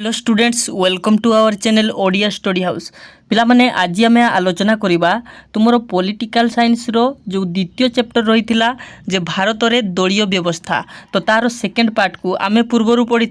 Hello students, welcome to our channel Odia study house. पिला माने आज आम आलोचना करवा तुमर पॉलिटिकल साइंस रो जो द्वितीय चैप्टर रही जे भारत में दलीय व्यवस्था, तो तार सेकेंड पार्ट को आम पूर्वर पढ़ी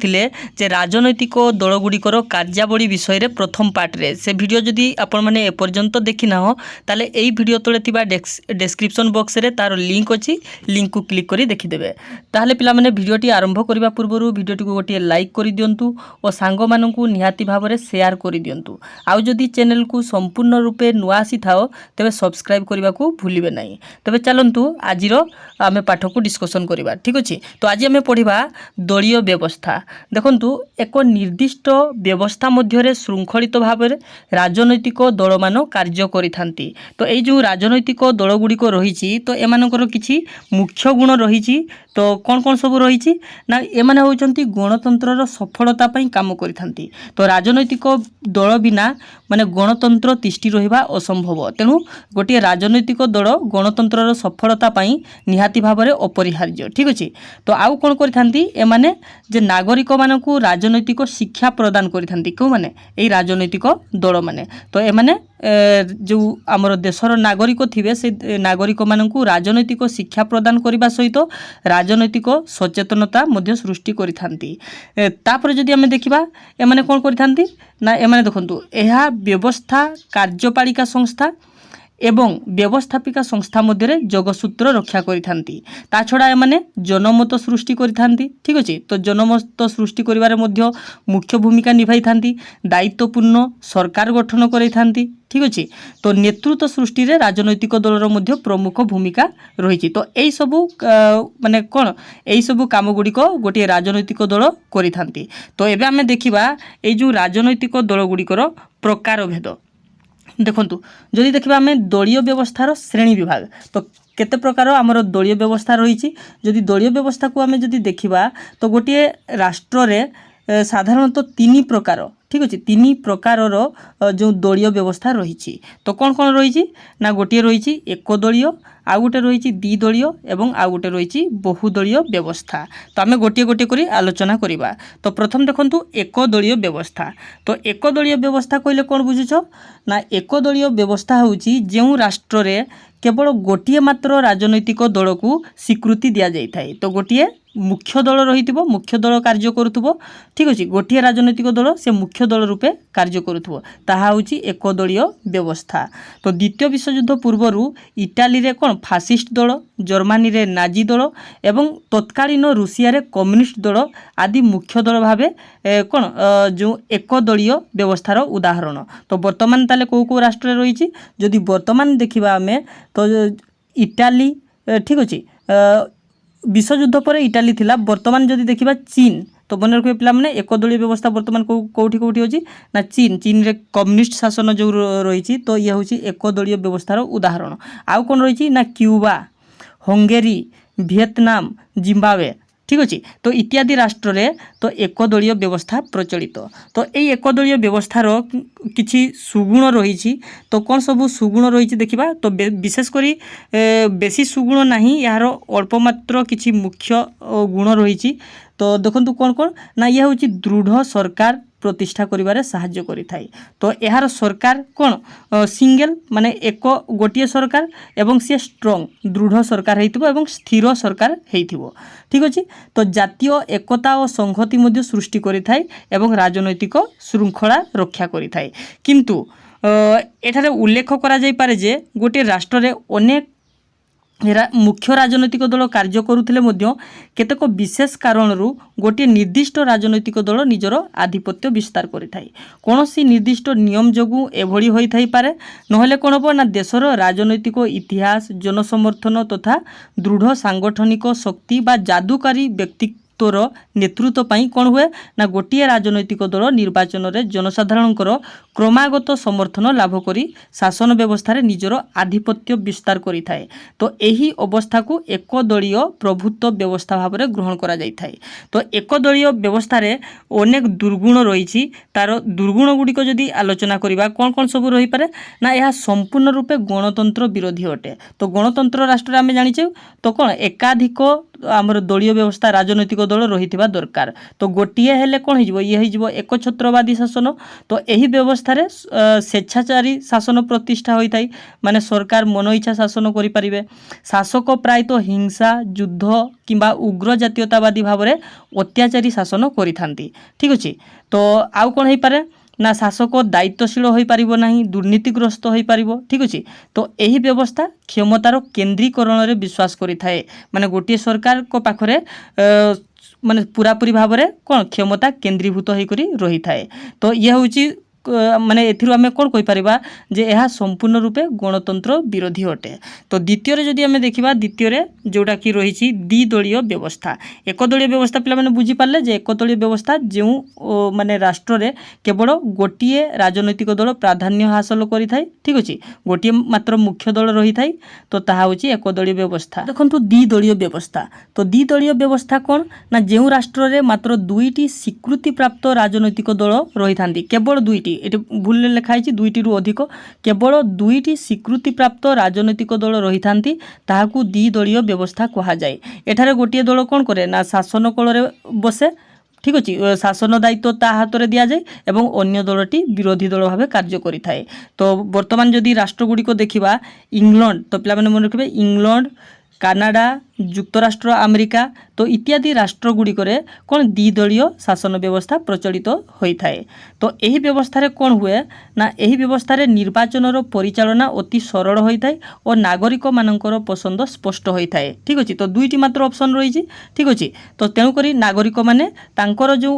जे राजनैतिक दलगुड़िकर कार्यावली विषय रे प्रथम पार्ट रे से वीडियो जदि आपण माने एपर्यंत देखि ना हो ताले एई वीडियो तले थिबा डिस्क्रिप्शन बॉक्स रे तार लिंक अछि, लिंक को क्लिक करी देखिदेबे। ताहले पिला माने वीडियोटी आरंभ करबा पूर्वर वीडियोटी को गोटे लाइक करि दियंतु और सांग मानू निहाती भाव में शेयर कर दिंतु। आउ जदि चैनल को संपूर्ण रूपे नुआ आसी थाओ तेबे सब्सक्राइब करने को भूलिबे नहीं। तेबे चलंतु आज आम पाठ को डिस्कसन करवा। ठीक अच्छे, तो आज आम पढ़ा दलीय व्यवस्था। देखंतु एक निर्दिष्ट व्यवस्था मध्य श्रृंखलित भाव में राजनैतिक दल मान कार्य करिथांती। तो ये जो राजनैतिक दल गुड़िक रही तो एमानकर किछि मुख्य गुण रही। तो कौन कौन सब रही ना एमाने होचंती गणतंत्र सफलता पई काम करिथांती। तो राजनैतिक दल बिना माने गणतंत्र तिष्ठि रहिबा असंभव। तेणु गोटे राजनैतिक दल गणतंत्र सफलता पई निहाती भाव में अपरिहार्य। ठीक अच्छे, तो आउ कौन करिथांती एमाने जे नागरिक मानकु राजनैतिक शिक्षा प्रदान करिथांती। क्यों माने एई राजनैतिक दल माने तो एमाने जो आमर देशर नागरिक थिबे से नागरिक मानकु राजनैतिक शिक्षा प्रदान करने सहित राजनैतिक सचेतनता मध्य सृष्टि करिथांती। तापर जदि आमे देखिबा एमाने कोन करिथांती ना एमाने देखंतु एहा व्यवस्था कार्यपालिका संस्था एवं व्यवस्थापिका संस्था मध्य जोगसूत्र रक्षा करिथांती। ता छड़ा एमाने जनमत सृष्टि करिथांती। ठीक अच्छे, तो जनमत सृष्टि करिवारे मध्य मुख्य भूमिका निभाई थांती। दायित्वपूर्ण सरकार गठन करिथांती। ठीक अच्छे, तो नेतृत्व सृष्टि रे राजनैतिक दलर मध्य प्रमुख भूमिका रही। तो यही सबू माने कौन यही सबू काम गुड़िक गोटे राजनैतिक दल करिथांती। तो एबे आमे देखिबा ए जो राजनैतिक दल गुड़िकर प्रकार भेद। देखंतु जदि देखिबा आमे दलीय व्यवस्थार श्रेणी विभाग तो केते प्रकार आमर दलीय व्यवस्था रही। जदि दलीय व्यवस्था को आमे जदि देखिबा तो गोटे राष्ट्र रे साधारणतः तीन प्रकार। ठीक अच्छे, तीन प्रकार जो दलीय व्यवस्था रही। तो कौन कौन रही ना गोटे रही एक दलीय, आउ गोटे रही द्विदलीय एवं आउ गोटे रही बहुदलीय व्यवस्था। तो आम गोटे गोटे करी आलोचना करवा। तो प्रथम देखंतु एक दलीय व्यवस्था। तो एक दलीय व्यवस्था कहले कौन बुझुछ ना एक दलीय व्यवस्था होउची जेउ राष्ट्र रे केवल गोटे मात्र राजनैतिक दल को स्वीकृति दि जाए। तो गोटे मुख्य दल रही, मुख्य दल कार्य करुथबो। ठीक अच्छे, गोटे राजनैतिक दल से मुख्य दल रूपे कार्य करुथबो, ताहा होची एक दलीय व्यवस्था। तो द्वितीय विश्वयुद्ध पूर्वरु इटाली रे कौन फासिस्ट दल, जर्मनी रे नाजी दल एवं तत्कालीन रूसिया रे कम्युनिस्ट दल आदि मुख्य दल भावे कौन जो एक दलीय व्यवस्थार उदाहरण। तो वर्तमान ताले को राष्ट्र रही जदि वर्तमान देखिबा आमे तो इटाली। ठीक अच्छे, विश्वयुद्ध पर इटाली थिला। वर्तमान जदि देखिबा चीन, तो मन रखिए पिला माने एक दलीय व्यवस्था वर्तमान कोठी कोठी होची ना चीन रे कम्युनिस्ट शासन जो रही। तो ये होची एक दलीय व्यवस्थार उदाहरण। आउ कौन रही ना क्यूबा, हंगेरी, वियतनाम, जिम्बाब्वे। ठीक अच्छे, तो इत्यादि राष्ट्र रे तो एक दलीय व्यवस्था प्रचलित। तो यही एक दलीय व्यवस्थार किछि सुगुण रही। तो कौन सब सुगुण रही देखिबा तो विशेषकर बेसी सुगुण नहीं, यार अल्प मात्र किछि मुख्य गुण रही। तो देखंतु कौन कौन ना यह होची दृढ़ सरकार प्रतिष्ठा करिबारे साहाय्य करिथाई। तो यार सरकार कौन सिंगल माने एक गोटिए सरकार एवं सी स्ट्रंग दृढ़ सरकार हेइथिबो एवं स्थिर सरकार हेइथिबो। ठीक अच्छे, तो जातीय एकता और संहति मध्य सृष्टि करिथाई एवं राजनैतिक श्रृंखला रक्षा करिथाई। किंतु एठारे उल्लेख करा जाय पारे जे गोटे राष्ट्र रे अनेक मुख्य राजनैतिक दल कार्य करुथिले मध्य केतेक विशेष कारणरू गोटे निर्दिष्ट राजनैतिक दल निजर आधिपत्य विस्तार करिथाई। कोनोसी निर्दिष्ट नियम जोगु एभली होई थाई पारे, नहले कोन हबो ना देशर राजनैतिक इतिहास, जनसमर्थन तथा दृढ़ सांगठनिक शक्ति बा जादुकारी व्यक्ति नेतृत्व पाई कौन हुए ना गोटे राजनैतिक दल निर्वाचन रे जनसाधारणकर क्रमागत समर्थन लाभ करी शासन व्यवस्था रे निजर आधिपत्य विस्तार करि थाए। तो यही अवस्था को एक दलीय प्रभुत्व व्यवस्था भाव में ग्रहण करा जाय थाए। तो एक दलीय व्यवस्था रे अनेक दुर्गुण रही। तार दुर्गुण गुड़िक जदि आलोचना करबा कौन कौन सब रही पारे ना यह संपूर्ण रूपे गणतंत्र विरोधी अटे। तो गणतंत्र राष्ट्र आम जानिचे तो कौन एकाधिक आमर दलीय व्यवस्था राजनैतिक दल रही दरकार। तो गोटे हेले कौन हो ये हो एकछत्रवादी शासन। तो यही व्यवस्था स्वेच्छाचारी शासन प्रतिष्ठा होता है, माने सरकार मन इच्छा शासन करें। शासक प्रायतः हिंसा युद्ध किंबा उग्र जातीयतावादी भाव में अत्याचारी शासन करि। ठीक अच्छे। तो आउ कौन हो पारे ना शासक दायित्वशील हो पारिबो नहीं, दुर्नीतिग्रस्त हो पारिबो। ठीक अच्छे। तो यही व्यवस्था क्षमतार केन्द्रीकरण में विश्वास करिथाए, माने गोटे सरकार को पाखरे माने पूरापूरी भाव में कौन क्षमता केन्द्रीभूत होकर रही थाए। तो ये हूँ माने एथिरु आमे कोन कहि परिबा जे यह संपूर्ण रूपे गणतंत्र विरोधी अटे। तो द्वितीय रे जदि आमे देखिबा, द्वितीय रे जोटा कि रही द्विदलीय व्यवस्था। एकदलीय व्यवस्था पिला माने बुझी पारले जे एकदलीय व्यवस्था जो माने राष्ट्र रे केवल गोटिए राजनैतिक दल प्राधान्य हासिल करि थाए। ठीक अछि, गोटिए मात्र मुख्य दल रही थाए। तो ताहा होछि एकदलीय व्यवस्था। देखंतु द्विदलीय व्यवस्था। तो द्विदलीय व्यवस्था कोन ना जो राष्ट्र रे मात्र दुईटी स्वीकृति प्राप्त राजनैतिक दल रही थांती, केवल दुईटी, ये भूल लिखाई दुईटी रु अधिक, केवल दुईटी स्वीकृति प्राप्त राजनैतिक दल रही थांती, ताहाकू द्विदलीय व्यवस्था कहा जाए। एठारे गोटे दल कौन करे ना शासन कल रे बसे। ठीक अच्छे। शासन दायित्व ता हाथ में दि जाए एवं अन्य दलटी विरोधी दल भाव कार्य करिथाए। तो वर्तमान जदि राष्ट्रगुड़िक देखिबा, इंग्लैंड, तो पिला माने मन रखिबे इंग्लैंड, कानाडा, युक्तराष्ट्र अमेरिका, तो इत्यादि राष्ट्रगुड़िक कौन द्विदलीय शासन व्यवस्था प्रचलित होता है। तो यही व्यवस्था कौन हुए ना यही व्यवस्था निर्वाचन परिचालना अति सरल होता है और नागरिक मानकर पसंद स्पष्ट होता है। ठीक अच्छे। तो दुईटी मात्र ऑप्शन रही। ठीक अच्छे। तो तेणुक नागरिक माने तांकर जो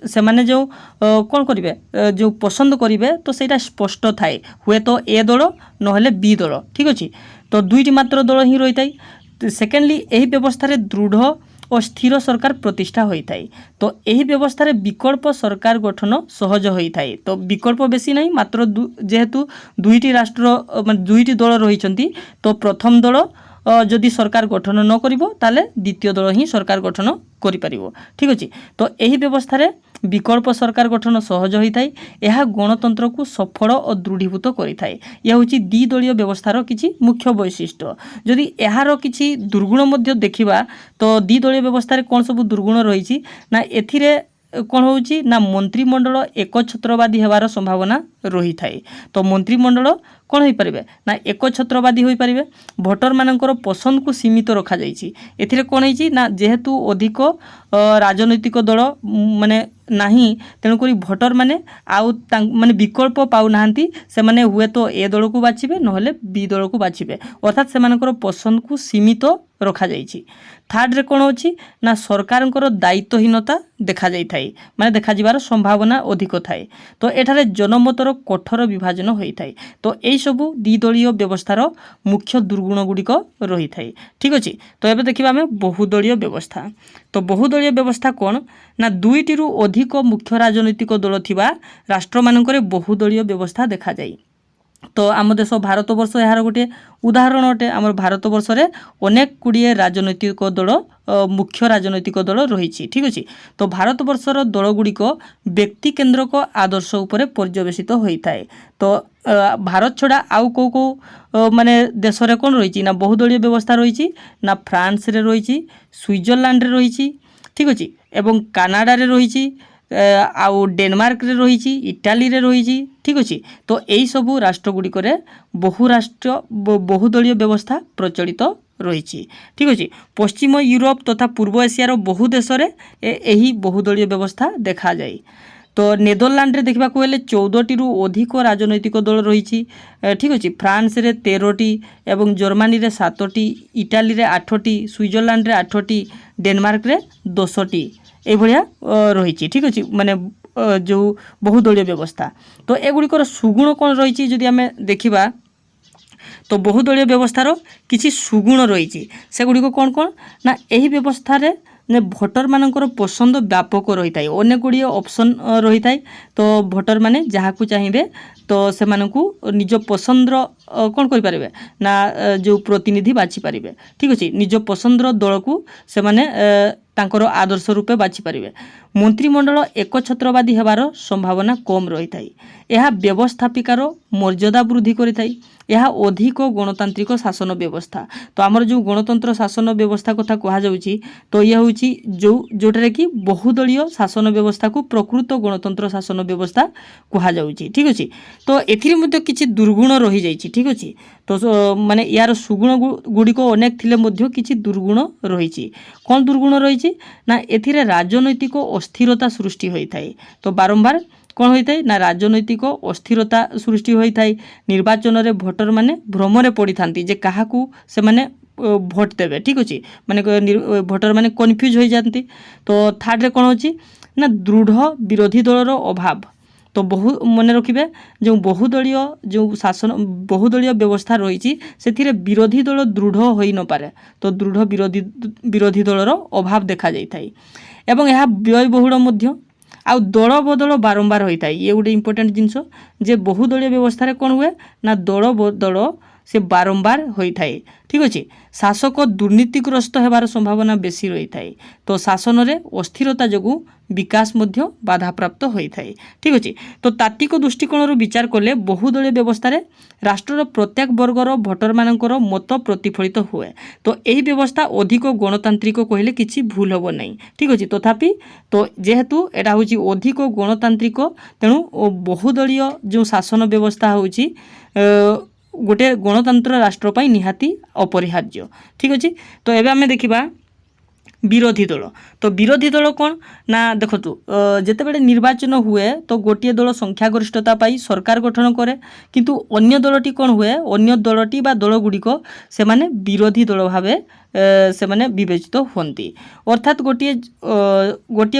से माने जो कौन करेंगे जो पसंद करेंगे तो सेटा स्पष्ट थाए, हुए तो ए दल नहले बी दल। ठीक अच्छे। तो दुईटी मात्र दल ही रही है। सेकेंडली यही व्यवस्था दृढ़ और स्थिर सरकार प्रतिष्ठा होता है। तो यही व्यवस्था विकल्प सरकार गठन सहज होता है। तो विकल्प बेसी नहीं, मात्र जेहेतु दुईटी राष्ट्र दुईटी दल रही, तो प्रथम दल जदि सरकार गठन न करिवो ताले द्वितीय दल ही सरकार गठन करि परिवो। ठीक अच्छे। तो यही व्यवस्था विकल्प सरकार गठन सहज होता है। यह गणतंत्र को सफल और दृढ़ीभूत करिथाए। यह हूँ द्विदलीय व्यवस्थार किछि मुख्य वैशिष्ट्य। जदि यार किछि दुर्गुण मध्य देखिबा, तो द्विदलीय व्यवस्था कौन सब दुर्गुण रही ना एथिरे कौन होउछि ना मंत्रिमंडल एकछत्रवादी हेबार संभावना रही थाए। तो मंत्रिमंडल कौन हो पारे ना एकछत्रवादी हो पारे। भोटर मानकर पसंद को सीमित रखा जाइछि। एथिरे कौन होइछि ना जेहेतु अधिक राजनैतिक दल माने नहीं, तेणुक भोटर माने आउ माने विकल्प पाउ नाहंती, से माने हुए तो ए दल को बाछिबे नहले बी दल को बाछिबे, अर्थात से मानकर पसंद को सीमित रखा जाइछि। थर्ड रे कौन होछि ना सरकारंकर दायित्वहीनता देखा जाई थाए, माने देखा जिबार संभावना अधिक थाए। तो एठारे जनमतर कठोर विभाजन होई थाए। तो एई सबु द्विदलीय व्यवस्थार मुख्य दुर्गुण गुड़िक रही थाए। ठीक अच्छे। तो एबे देखिबा आमे बहुदलीय व्यवस्था। तो बहुदलीय व्यवस्था कौन ना दुईटी रु अधिक मुख्य राजनैतिक दल थिबा राष्ट्र मानकरे बहुदलीय व्यवस्था देखा जाए। तो आम देश भारत वर्ष यार गोटे उदाहरण अटे। आम भारत वर्ष रे अनेक गुड़िए राजनैतिक दल मुख्य राजनैतिक दल रही। ठीक अच्छे। तो भारत वर्षर दल गुड़िक व्यक्ति केन्द्रक आदर्श उपरे पर्यवेसित होता है। तो भारत छड़ा आउ को माने देश रे कौन रही ना बहुदलीय व्यवस्था रही ना फ्रांस रे रही, स्विट्जरलैंड रे रही। ठीक अच्छे। एवं कानाडा रे रही, आउ डेनमार्क रे रही, इटाली रे रही। ठीक अच्छे। तो यही सबू राष्ट्रगुड़िक बहुदलीय व्यवस्था प्रचलित रही। ठीक अच्छे। पश्चिम यूरोप तथा पूर्व एशियार बहु देश में यही बहुदलीय व्यवस्था देखा जाए। तो नेदरलैंड रे देखा 14टी रु अधिक राजनैतिक दल रही। ठीक अच्छे। फ्रांस रे 13टी एवं जर्मनी रे 7टी, इटाली रे 8टी, स्विट्जरलैंड रे 8टी, डेनमार्क रे 10टी एभलिया रही। ठीक अच्छे। माने जो बहुदलीय व्यवस्था। तो एगुड़िकर सुगुण कौन रही जदि आमे देखिबा, तो बहुदलीय व्यवस्थार किछि सुगुण रही। सेगुड़िक कौन कौन ना यही व्यवस्था रे ने भोटर मानकर पसंद व्यापक रही है। अनेक गुड़िए ऑप्शन रही है। तो भोटर माने जहाँ को चाहिए तो से निज पसंदर कौन करें ना जो प्रतिनिधि बाछि पारे। ठीक अच्छे निज पसंदर दल को से माने तांकर आदर्श रूपे बाछि पारे। मंत्रिमंडल एकछत्रवादी हेबार संभावना कम रही थाई। यह व्यवस्थापिकार मर्यादा वृद्धि करिथाई। यह अधिक गणतांत्रिक शासन व्यवस्था। तो आमर जो गणतंत्र शासन व्यवस्था कथा कहा जाउची तो यह होची जो जोटरे कि बहुदलीय शासन व्यवस्था को प्रकृत गणतंत्र शासन व्यवस्था कहा जाउची। ठीक अछि तो एथिरे मध्ये किछि दुर्गुण रही जाइछि। ठीक अछि तो माने यार सुगुण गुड़िक अनेक थिले मध्ये किछि दुर्गुण रहिछि। कोन दुर्गुण रहिछि ना एथिरे राजनैतिक अस्थिरता सृष्टि होई थाए। तो बारंबार कौन होता है ना राजनैतिक अस्थिरता सृष्टि होता है। निर्वाचन रे भोटर माने भ्रमरे पड़ी थांती जे काहाकू से माने भोट देवे। ठीक अच्छे माने भोटर माने कन्फ्यूज हो जाती। तो थर्ड रे कौन होची ना दृढ़ विरोधी दलर अभाव। तो बहु मन रखिए जो बहुदलीय जो शासन बहुदलीय व्यवस्था रही से विरोधी दल दृढ़ हो न पारे। तो दृढ़ विरोधी दलर अभाव देखा जाए एवं यह व्ययबहुल मध्य आउ दल बदल बारंबार होता है। ये गोटे इंपोर्टेंट जिनस जे बहुदलीय व्यवस्था कौन हुए ना दल बदल से बारंबार होता है। ठीक अच्छे शासक दुर्नीतिग्रस्त होबार संभावना बेसी रही थाए। तो शासन रे अस्थिरता जगू विकास मध्य बाधाप्राप्त होता है। ठीक अच्छे तो तात्विक दृष्टिकोण विचार कले बहुदलीय व्यवस्था रे राष्ट्र प्रत्येक वर्गर भोटर मानकर मत प्रतिफलित हुए। तो यही व्यवस्था अधिक गणतांत्रिक कहले किसी भूल हम नहीं। ठीक अच्छे तथापि तो जेहेतु एटा होची अधिक गणतांत्रिक तेणु बहुदलीय जो शासन व्यवस्था होची गोटे गणतंत्र राष्ट्र पर निहाती अपरिहार्य। ठीक अच्छे तो एबे आमे देखिबा विरोधी दल। तो विरोधी दल कौन ना देखु जिते बड़े निर्वाचन हुए तो गोटे दल संख्यागरिष्ठता पाई सरकार गठन करे किंतु अन्य दलटी कौन हुए अन्य दलटी बा दल गुड़िक से माने विरोधी दल भावे से माने विवेचित होती। अर्थात गोटे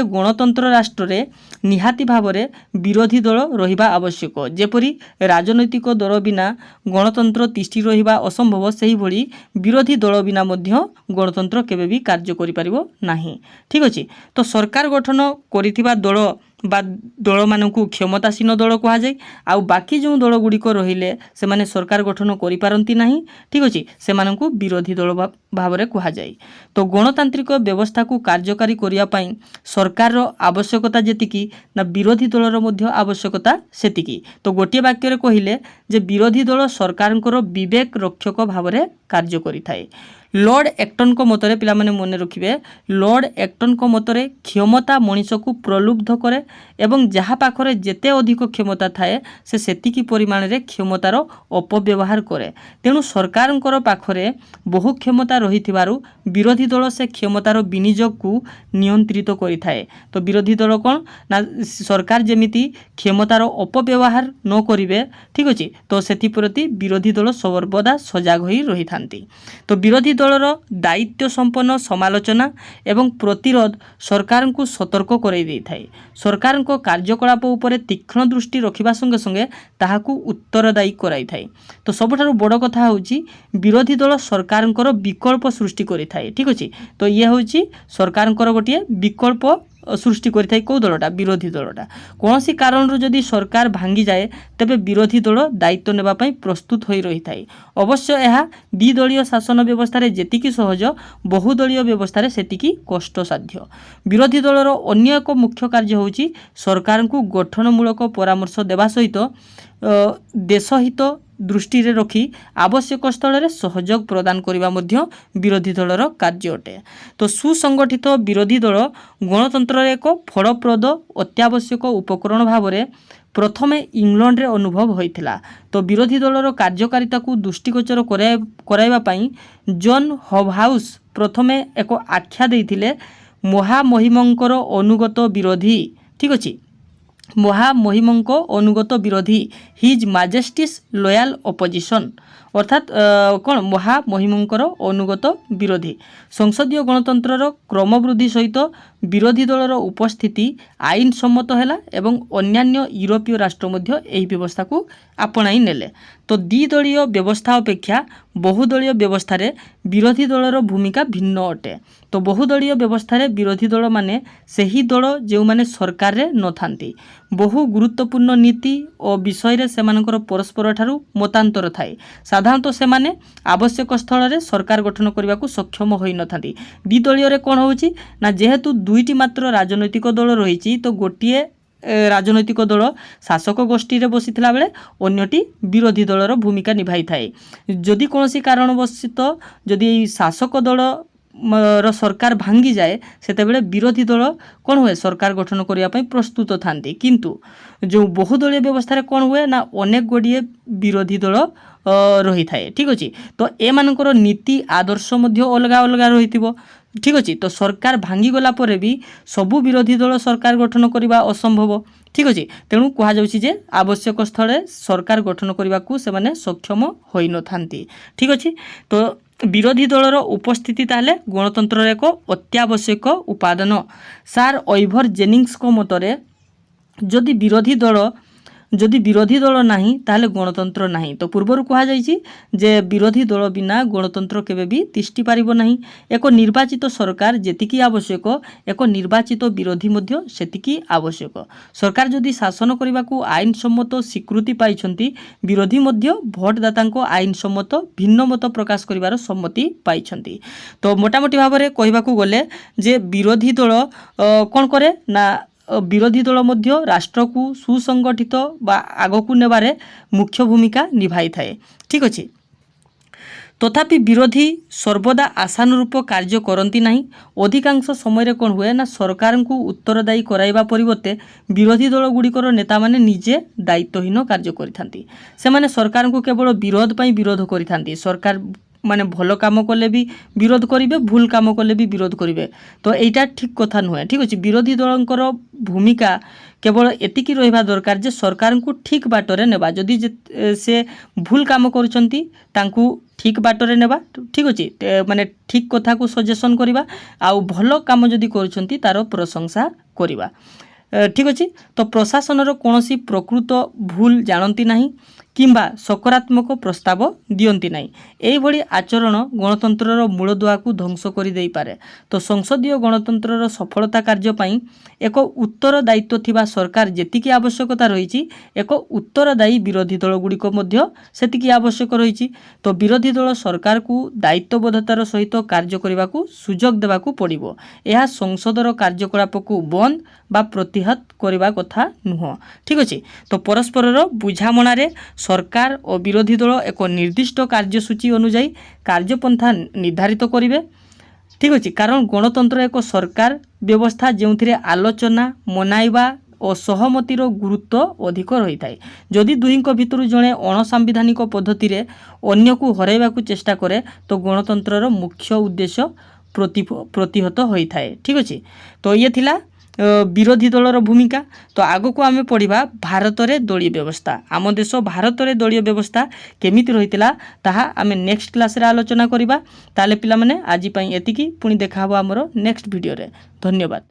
गणतंत्र राष्ट्र रे निहाती भाव में विरोधी दल रहिबा आवश्यक। जेपरी राजनैतिक दल बिना गणतंत्र तिष्ठि रहिबा असंभव सही भली विरोधी दल बिना मध्य गणतंत्र केबे भी कार्य करि परिबो नाही। ठीक अछि तो सरकार गठन करिथिबा दल बा दल मानकु क्षमतासीन दल कहा जाए। आउ बाकी जो दल गुड़िक रहिले से माने सरकार गठन करि पारंती नाही। ठीक अछि से मानकु विरोधी दल भाव में कहा जाए। तो गणतांत्रिक व्यवस्था को कार्यकारी करिया पई सरकार रो आवश्यकता जेतिकी ना विरोधी दलर मध्य आवश्यकता सेतिकी। तो गोटे वाक्य रे कहिले जे विरोधी दल सरकारंकर विवेक रक्षक भाव में कार्य करिथाए। लॉर्ड एक्टन को मतरे पिला माने मन रखिबे लॉर्ड एक्टन को मतरे क्षमता मनीष को प्रलुब्ध करे एवं जहाँ पाखरे जेते अधिक क्षमता थाए से सेतिकी परिमाण रे क्षमतार अपव्यवहार करे। तेणु सरकारंकर पाखरे बहु क्षमता रहिथिबारु विरोधी दल से क्षमतार विनियोग को नियंत्रित करिथाए। तो विरोधी दल कौन ना सरकार जेमिति क्षमतार अपव्यवहार न करिवे। ठीक अछि तो सेथिप्रति विरोधी दल सर्वदा सजग होई रही थांती। तो विरोधी दलर दायित्व संपन्न समालोचना एवं प्रतिरोध सरकार को सतर्क कराई देई थाए। सरकार को कार्यकलाप उपरे तीक्ष्ण दृष्टि रखिबा संगे संगे ताहाकू उत्तरदायी कराई थाए। तो सबठारु बड़ कथा होची विरोधी दल सरकार विकल्प सृष्टि करि थाए। ठीक अछि तो ये होची सरकार गोटे विकल्प सृष्टि करिथाय को दलटा विरोधी दलटा कौन सी कारण जदि सरकार भांगी जाए तेबे विरोधी दल दायित्व नेबा पई प्रस्तुत होई रही थाए। अवश्य यह द्विदलीय शासन व्यवस्था रे जेतिकी सहज बहुदलीय व्यवस्था रे सेतिकी कष्टसाध्य। विरोधी दलर अन्य एक मुख्य कार्य होची सरकार को गठनमूलक परामर्श देवा सहित देशहित दृष्टि रे रखी आवश्यक स्थल रे सहयोग प्रदान करिबा मध्य विरोधी दलर कार्य अटे। तो सुसंगठित विरोधी दल गणतंत्र एक फलप्रद अत्यावश्यक उपकरण भाव में प्रथमे इंग्लैंड रे अनुभव होइथिला। तो विरोधी दलर कार्यकारिता को दृष्टिगोचर कराइबा पई जॉन हबहाउस प्रथमे एक आख्या देइथिले महामहिमंकर अनुगत विरोधी। ठीक अछि महामहिमंक अनुगत विरोधी हिज माजेस्टिस लॉयल अपोजिशन अर्थात कौन महामहिमंकर अनुगत विरोधी संसदीय गणतंत्र क्रमवृद्धि सहित विरोधी दलर उपस्थिति आईन सम्मत है एवं अन्यान्य यूरोपीय राष्ट्र मध्य एही व्यवस्था को आपणाई नेले। तो द्विदलीय व्यवस्था अपेक्षा बहुदलीय व्यवस्था रे विरोधी दलर भूमिका भिन्न अटे। तो बहुदलीय व्यवस्था रे विरोधी दल माने सही दल जो माने सरकार रे न थांती, बहु गुरुत्वपूर्ण नीति और विषय रे सेमानकर परस्पर ठारू मतांतर थाए। साधारणतः सेमाने आवश्यक स्थल रे सरकार गठन करने को सक्षम होई न थांती। द्विदलीय रे कोन होउची ना जेहेतु दुईटी मात्र राजनैतिक दल रही तो गोटे राजनैतिक दल शासक गोष्ठी बसी बेले अन्यटी विरोधी दलर भूमिका निभाई थाए। जदि कौन कारणवश जदि शासक दल सरकार भांगी जाए सेतेबेले विरोधी दल कौन हुए सरकार गठन करने प्रस्तुत थांती। किंतु जो बहुदलीय व्यवस्था कौन हुए ना अनेक गुड़िए विरोधी दल रही थाए। ठीक अच्छे। तो एमानकर नीति आदर्श अलग अलग रही। ठीक अच्छे। तो सरकार भांगी गला परे भी सबु विरोधी दल सरकार गठन करने असंभव। ठीक अच्छे। तेणु कहुचे आवश्यक स्थल सरकार गठन करने को से सक्षम हो न थांती। ठीक अच्छे। तो विरोधी दलर उपस्थिति ताहले गणतंत्र एक अत्यावश्यक उपादान। सार आइवर जेनिंग्स को मतरे जदि विरोधी दल नाही ताहले गणतंत्र नाही। तो पूर्वर कहुଯାଇଛି जे विरोधी दल बिना गणतंत्र केबे भी तिष्टि पारिबो नाही। एक निर्वाचित सरकार जेतिकी आवश्यक एक निर्वाचित विरोधी मध्य सेतिकी आवश्यक। सरकार जदि शासन करने को आईन सम्मत स्वीकृति पाइछंती, विरोधी मध्य भोटदाता आईन सम्मत भिन्न मत प्रकाश करिवार सम्मति पाइछंती। तो मोटामोटी भाव में कहबाकू गले जे विरोधी दल कौन करे ना विरोधी दल मध्य राष्ट्र को सुसंगठित बा आगकू नेबारे मुख्य भूमिका निभाई थाए। ठीक अच्छे। तथापि विरोधी सर्वदा आशानुरूप कार्य करती नहीं। अधिकांश समय कौन हुए ना सरकार को उत्तरदायी कराइबा परिवर्ते विरोधी दल गुड़िकर नेता माने निजे दायित्वहीन कार्य करिथांती। सेमाने सरकार को केवल विरोध पई विरोध करिथांती। सरकार माने भल काम कले भी विरोध करेंगे, भूल काम कले भी विरोध करेंगे। तो यहाँ ठीक कथा नुहे। ठीक अच्छे। विरोधी दलंकर भूमिका केवल एतिकी रहिबा दरकार जे सरकार को ठीक बाटरे नेबा। जदि से भूल काम करुछंती तांकू ठीक बाटरे नेबा। ठीक अच्छे। माने ठीक कथा को सजेशन करवा आउ भल काम जदि करुछंती तार प्रशंसा करवा। ठीक अच्छे। तो प्रशासन कौनसी प्रकृत भूल जानती नहीं किंबा सकारात्मक प्रस्ताव दियंती नहीं। एभली आचरण गणतंत्रर मूलदुआ को ध्वंस कर दे पारे। तो संसदीय गणतंत्रर सफलता कार्य पई एक उत्तरदायित्व थिबा सरकार जेतिकी आवश्यकता रही एक उत्तरदायी विरोधी दल गुड़िक मध्य सेतिकी आवश्यक रही। तो विरोधी दल सरकार को दायित्वबोधतार सहित कार्य करने को सुजोग देवा पड़ो। यह संसदर कार्यकलाप को बंद बा प्रतिहत करने कथा नुह। ठीक अच्छे। तो परस्पर बुझामणार सरकार और विरोधी दल एक निर्दिष्ट कार्यसूची अनुजाई कार्यपंथा निर्धारित करेंगे। ठीक अच्छे। कारण गणतंत्र एक सरकार व्यवस्था जो आलोचना मनाइबा और सहमतिर गुरुत्व अधिक रही है। जदि दुहींक भितर जड़े अणसांविधानिक पद्धति रे अन्य को हरैबा चेष्टा करे तो गणतंत्रर मुख्य उद्देश्य प्रतिहत होता है। ठीक अच्छे। तो ये थिला विरोधी दलर भूमिका। तो आगो को आमे पढ़िबा भारत रे दलीय व्यवस्था। आम देश भारत रे दलीय व्यवस्था केमिति रहितिला ताहा आमे नेक्स्ट क्लास रे आलोचना करिबा। ताले पिला माने आजि पई एतिकी, पुणी देखा हबो हमरो नेक्स्ट वीडियो रे। धन्यवाद।